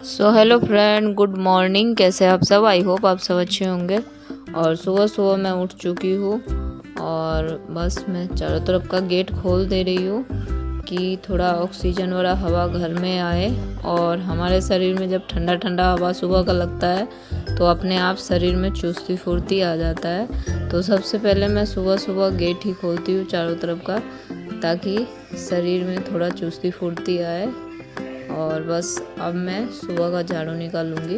So hello friend, good morning. कैसे आप सब? आई होप आप सब अच्छे होंगे। और सुबह सुबह मैं उठ चुकी हूँ और बस मैं चारों तरफ का गेट खोल दे रही हूँ कि थोड़ा ऑक्सीजन वाला हवा घर में आए। और हमारे शरीर में जब ठंडा ठंडा हवा सुबह का लगता है तो अपने आप शरीर में चुस्ती फुर्ती आ जाता है। तो सबसे पहले मैं सुबह सुबह गेट ही खोलती हूँ चारों तरफ का, ताकि शरीर में थोड़ा चुस्ती फुर्ती आए। और बस अब मैं सुबह का झाड़ू निकालूंगी।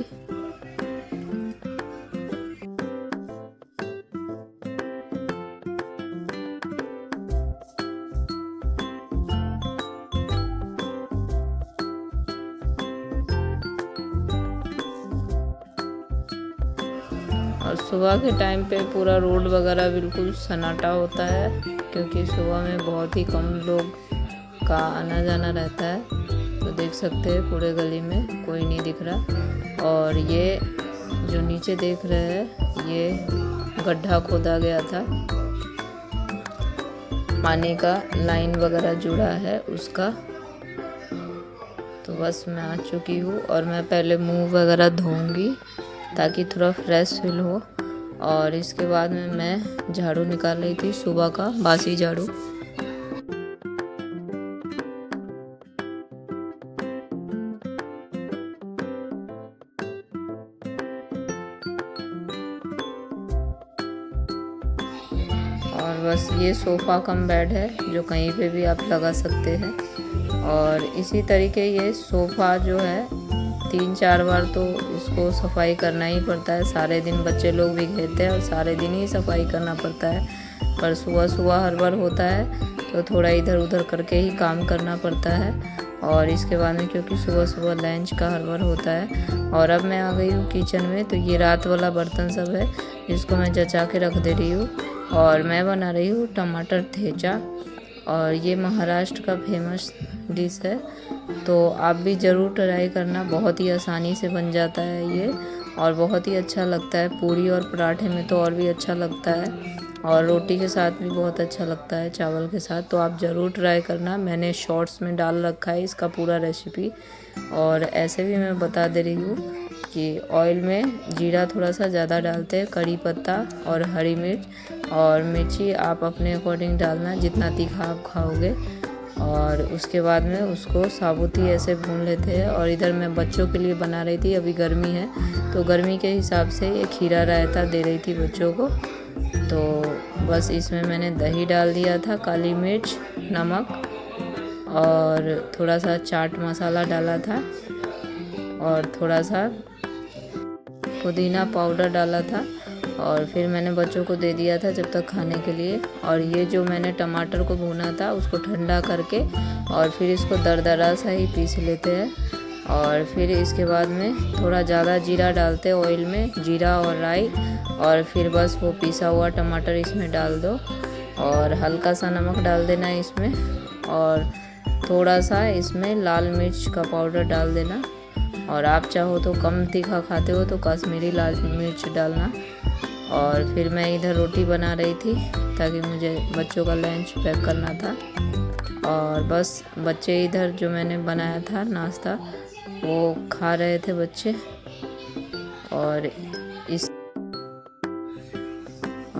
और सुबह के टाइम पे पूरा रोड वगैरह बिल्कुल सन्नाटा होता है, क्योंकि सुबह में बहुत ही कम लोग का आना जाना रहता है। तो देख सकते हैं पूरे गली में कोई नहीं दिख रहा। और ये जो नीचे देख रहे हैं, ये गड्ढा खोदा गया था, पानी का लाइन वगैरह जुड़ा है उसका। तो बस मैं आ चुकी हूँ और मैं पहले मुंह वगैरह धोऊंगी ताकि थोड़ा फ्रेश फील हो। और इसके बाद में मैं झाड़ू निकाल रही थी, सुबह का बासी झाड़ू। और बस ये सोफ़ा कम बेड है जो कहीं पे भी आप लगा सकते हैं। और इसी तरीके ये सोफ़ा जो है 3-4 बार तो इसको सफाई करना ही पड़ता है। सारे दिन बच्चे लोग भी घेरते हैं और सारे दिन ही सफाई करना पड़ता है। पर सुबह सुबह हर बार होता है तो थोड़ा इधर उधर करके ही काम करना पड़ता है। और इसके बाद में क्योंकि सुबह सुबह लंच का हर बार होता है। और अब मैं आ गई हूँ किचन में। तो ये रात वाला बर्तन सब है जिसको मैं जचा के रख दे रही हूँ। और मैं बना रही हूँ टमाटर थेचा। और ये महाराष्ट्र का फेमस डिश है, तो आप भी ज़रूर ट्राई करना। बहुत ही आसानी से बन जाता है ये और बहुत ही अच्छा लगता है। पूरी और पराठे में तो और भी अच्छा लगता है, और रोटी के साथ भी बहुत अच्छा लगता है, चावल के साथ। तो आप ज़रूर ट्राई करना। मैंने शॉर्ट्स में डाल रखा है इसका पूरा रेसिपी। और ऐसे भी मैं बता दे रही हूँ कि ऑयल में जीरा थोड़ा सा ज़्यादा डालते हैं, कड़ी पत्ता और हरी मिर्च और मिर्ची आप अपने अकॉर्डिंग डालना जितना तीखा आप खाओगे। और उसके बाद में उसको साबुत ही ऐसे भून लेते हैं। और इधर मैं बच्चों के लिए बना रही थी, अभी गर्मी है तो गर्मी के हिसाब से ये खीरा रायता दे रही थी बच्चों को। तो बस इसमें मैंने दही डाल दिया था, काली मिर्च, नमक और थोड़ा सा चाट मसाला डाला था और थोड़ा सा पुदीना पाउडर डाला था। और फिर मैंने बच्चों को दे दिया था जब तक खाने के लिए। और ये जो मैंने टमाटर को भूना था उसको ठंडा करके और फिर इसको दरदरा सा ही पीस लेते हैं। और फिर इसके बाद में थोड़ा ज़्यादा जीरा डालते हैं ऑयल में, जीरा और राई। और फिर बस वो पिसा हुआ टमाटर इसमें डाल दो और हल्का सा नमक डाल देना इसमें। और थोड़ा सा इसमें लाल मिर्च का पाउडर डाल देना। और आप चाहो तो कम तीखा खाते हो तो कश्मीरी लाल मिर्च डालना। और फिर मैं इधर रोटी बना रही थी ताकि मुझे बच्चों का लंच पैक करना था। और बस बच्चे इधर जो मैंने बनाया था नाश्ता वो खा रहे थे बच्चे। और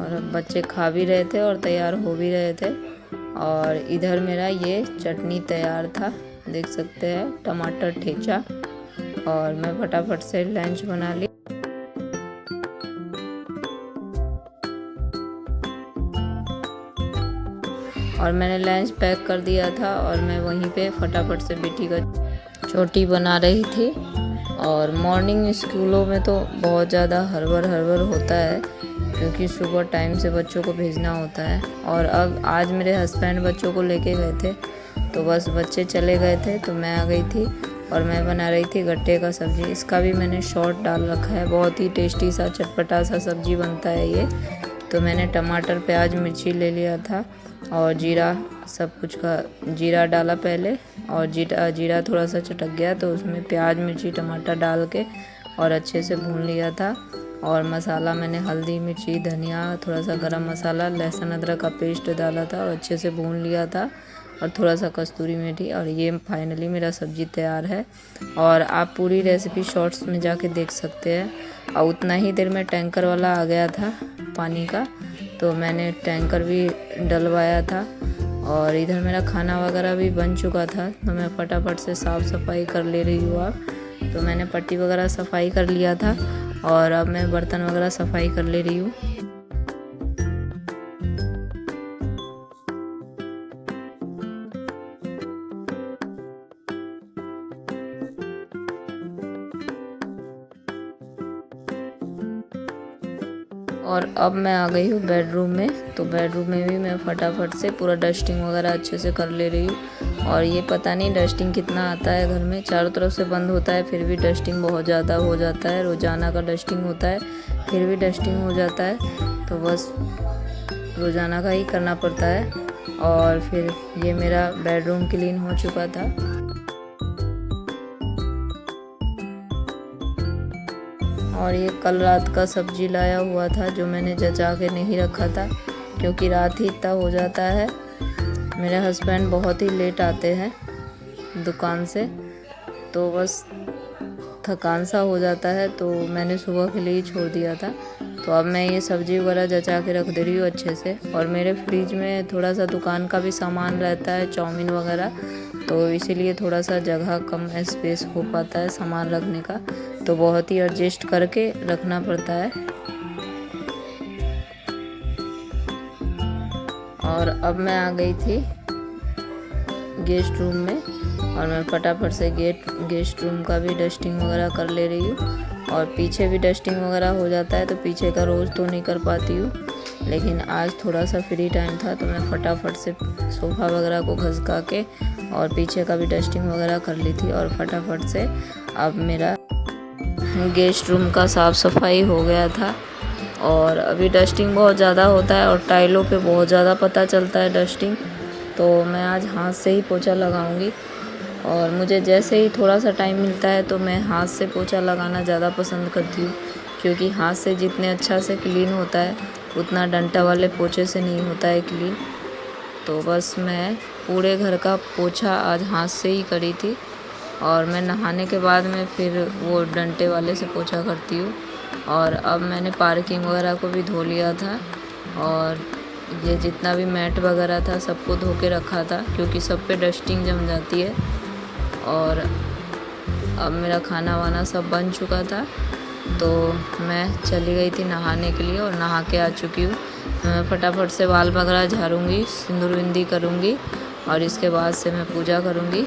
अब बच्चे खा भी रहे थे और तैयार हो भी रहे थे। और इधर मेरा ये चटनी तैयार था, देख सकते हैं, टमाटर ठेचा। और मैं फटाफट से लंच बना ली। और मैंने लंच पैक कर दिया था और मैं वहीं पे फटाफट से बेटी का छोटी बना रही थी। और मॉर्निंग स्कूलों में तो बहुत ज़्यादा हड़बड़ होता है, क्योंकि सुबह टाइम से बच्चों को भेजना होता है। और अब आज मेरे हस्बैंड बच्चों को लेके गए थे, तो बस बच्चे चले गए थे तो मैं आ गई थी। और मैं बना रही थी गट्टे का सब्ज़ी। इसका भी मैंने शॉर्ट डाल रखा है, बहुत ही टेस्टी सा चटपटा सा सब्ज़ी बनता है ये। तो मैंने टमाटर, प्याज, मिर्ची ले लिया था और जीरा, सब कुछ का जीरा डाला पहले। और जीरा थोड़ा सा चटक गया तो उसमें प्याज, मिर्ची, टमाटर डाल के और अच्छे से भून लिया था। और मसाला मैंने हल्दी, मिर्ची, धनिया, थोड़ा सा गरम मसाला, लहसुन अदरक का पेस्ट डाला था और अच्छे से भून लिया था। और थोड़ा सा कस्तूरी मेथी। और ये फाइनली मेरा सब्ज़ी तैयार है। और आप पूरी रेसिपी शॉर्ट्स में जाके देख सकते हैं। और उतना ही देर में टैंकर वाला आ गया था पानी का, तो मैंने टैंकर भी डलवाया था। और इधर मेरा खाना वगैरह भी बन चुका था, तो मैं फटाफट से साफ़ सफाई कर ले रही हूँ। अब तो मैंने पट्टी वगैरह सफाई कर लिया था और अब मैं बर्तन वगैरह सफाई कर ले रही हूँ। और अब मैं आ गई हूँ बेडरूम में। तो बेडरूम में भी मैं फटाफट से पूरा डस्टिंग वगैरह अच्छे से कर ले रही हूँ। और ये पता नहीं डस्टिंग कितना आता है, घर में चारों तरफ से बंद होता है फिर भी डस्टिंग बहुत ज़्यादा हो जाता है। रोज़ाना का डस्टिंग होता है फिर भी डस्टिंग हो जाता है, तो बस रोज़ाना का ही करना पड़ता है। और फिर ये मेरा बेडरूम क्लीन हो चुका था। और ये कल रात का सब्जी लाया हुआ था जो मैंने जचा के नहीं रखा था, क्योंकि रात ही इतना हो जाता है। मेरे हस्बैंड बहुत ही लेट आते हैं दुकान से, तो बस थकान सा हो जाता है, तो मैंने सुबह के लिए ही छोड़ दिया था। तो अब मैं ये सब्ज़ी वगैरह जचा के रख दे रही हूँ अच्छे से। और मेरे फ्रिज में थोड़ा सा दुकान का भी सामान रहता है, चाउमीन वगैरह, तो इसीलिए थोड़ा सा जगह कम स्पेस हो पाता है सामान रखने का, तो बहुत ही एडजस्ट करके रखना पड़ता है। और अब मैं आ गई थी गेस्ट रूम में और मैं फटाफट से गेस्ट रूम का भी डस्टिंग वगैरह कर ले रही हूँ। और पीछे भी डस्टिंग वगैरह हो जाता है, तो पीछे का रोज़ तो नहीं कर पाती हूँ, लेकिन आज थोड़ा सा फ्री टाइम था तो मैं फटाफट से सोफ़ा वगैरह को घसका के और पीछे का भी डस्टिंग वगैरह कर ली थी। और फटाफट से अब मेरा गेस्ट रूम का साफ़ सफाई हो गया था। और अभी डस्टिंग बहुत ज़्यादा होता है और टाइलों पे बहुत ज़्यादा पता चलता है डस्टिंग, तो मैं आज हाथ से ही पोछा लगाऊंगी। और मुझे जैसे ही थोड़ा सा टाइम मिलता है तो मैं हाथ से पोछा लगाना ज़्यादा पसंद करती हूँ, क्योंकि हाथ से जितने अच्छा से क्लीन होता है उतना डंटा वाले पोछे से नहीं होता है क्लीन। तो बस मैं पूरे घर का पोछा आज हाथ से ही करी थी। और मैं नहाने के बाद में फिर वो डंटे वाले से पोछा करती हूँ। और अब मैंने पार्किंग वगैरह को भी धो लिया था और ये जितना भी मैट वगैरह था सबको धो के रखा था, क्योंकि सब पे डस्टिंग जम जाती है। और अब मेरा खाना वाना सब बन चुका था, तो मैं चली गई थी नहाने के लिए और नहा के आ चुकी हूँ। मैं फटाफट से बाल वगैरह झाड़ूंगी, सिंदूर बिंदी करूँगी और इसके बाद से मैं पूजा करूँगी।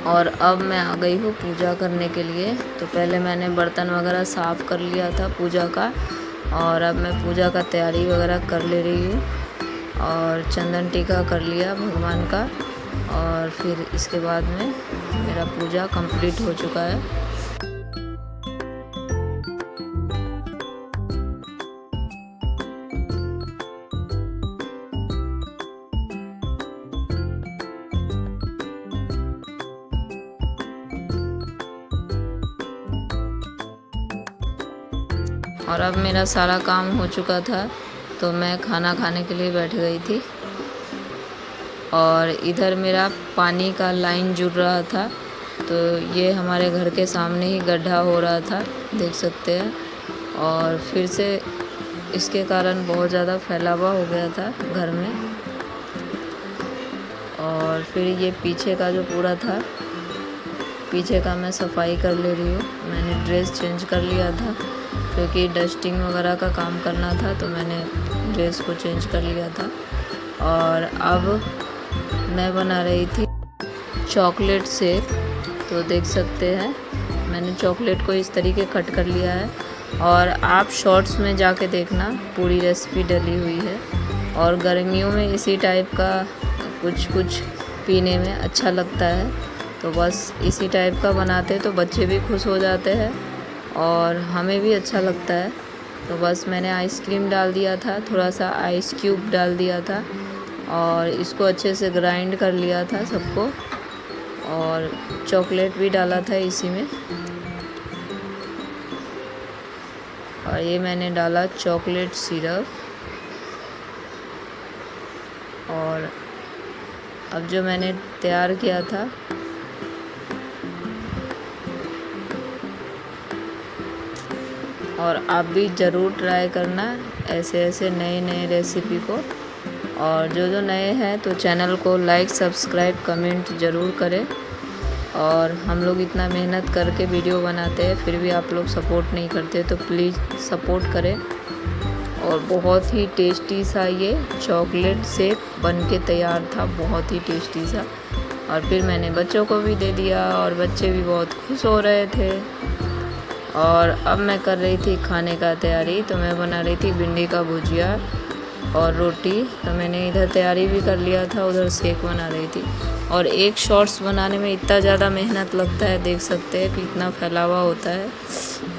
और अब मैं आ गई हूँ पूजा करने के लिए। तो पहले मैंने बर्तन वगैरह साफ़ कर लिया था पूजा का, और अब मैं पूजा का तैयारी वगैरह कर ले रही हूँ। और चंदन टीका कर लिया भगवान का, और फिर इसके बाद में मेरा पूजा कंप्लीट हो चुका है। और अब मेरा सारा काम हो चुका था, तो मैं खाना खाने के लिए बैठ गई थी। और इधर मेरा पानी का लाइन जुड़ रहा था, तो ये हमारे घर के सामने ही गड्ढा हो रहा था, देख सकते हैं। और फिर से इसके कारण बहुत ज़्यादा फैलावा हो गया था घर में। और फिर ये पीछे का जो पूरा था, पीछे का मैं सफाई कर ले रही हूँ। मैंने ड्रेस चेंज कर लिया था, क्योंकि डस्टिंग वगैरह का काम करना था, तो मैंने ड्रेस को चेंज कर लिया था। और अब मैं बना रही थी चॉकलेट शेक, तो देख सकते हैं मैंने चॉकलेट को इस तरीके कट कर लिया है। और आप शॉर्ट्स में जाके देखना, पूरी रेसिपी डली हुई है। और गर्मियों में इसी टाइप का कुछ पीने में अच्छा लगता है, तो बस इसी टाइप का बनाते तो बच्चे भी खुश हो जाते हैं और हमें भी अच्छा लगता है। तो बस मैंने आइसक्रीम डाल दिया था, थोड़ा सा आइस क्यूब डाल दिया था और इसको अच्छे से ग्राइंड कर लिया था सबको, और चॉकलेट भी डाला था इसी में। और ये मैंने डाला चॉकलेट सिरप। और अब जो मैंने तैयार किया था और आप भी ज़रूर ट्राई करना ऐसे ऐसे नए नए रेसिपी को। और जो नए हैं तो चैनल को लाइक सब्सक्राइब कमेंट ज़रूर करें। और हम लोग इतना मेहनत करके वीडियो बनाते हैं फिर भी आप लोग सपोर्ट नहीं करते, तो प्लीज़ सपोर्ट करें। और बहुत ही टेस्टी सा ये चॉकलेट शेक बन के तैयार था, बहुत ही टेस्टी सा। और फिर मैंने बच्चों को भी दे दिया और बच्चे भी बहुत खुश हो रहे थे। और अब मैं कर रही थी खाने का तैयारी, तो मैं बना रही थी भिंडी का भुजिया और रोटी। तो मैंने इधर तैयारी भी कर लिया था, उधर शेक बना रही थी। और एक शॉर्ट्स बनाने में इतना ज़्यादा मेहनत लगता है, देख सकते हैं कि इतना फैलावा होता है।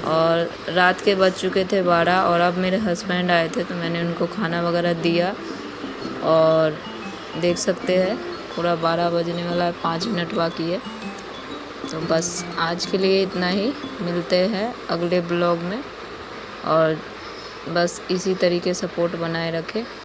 और रात के बज चुके थे 12 और अब मेरे हस्बैंड आए थे, तो मैंने उनको खाना वगैरह दिया। और देख सकते हैं पूरा 12 बजने वाला है, 5 मिनट बाकी है। तो बस आज के लिए इतना ही, मिलते हैं अगले ब्लॉग में। और बस इसी तरीके सपोर्ट बनाए रखें।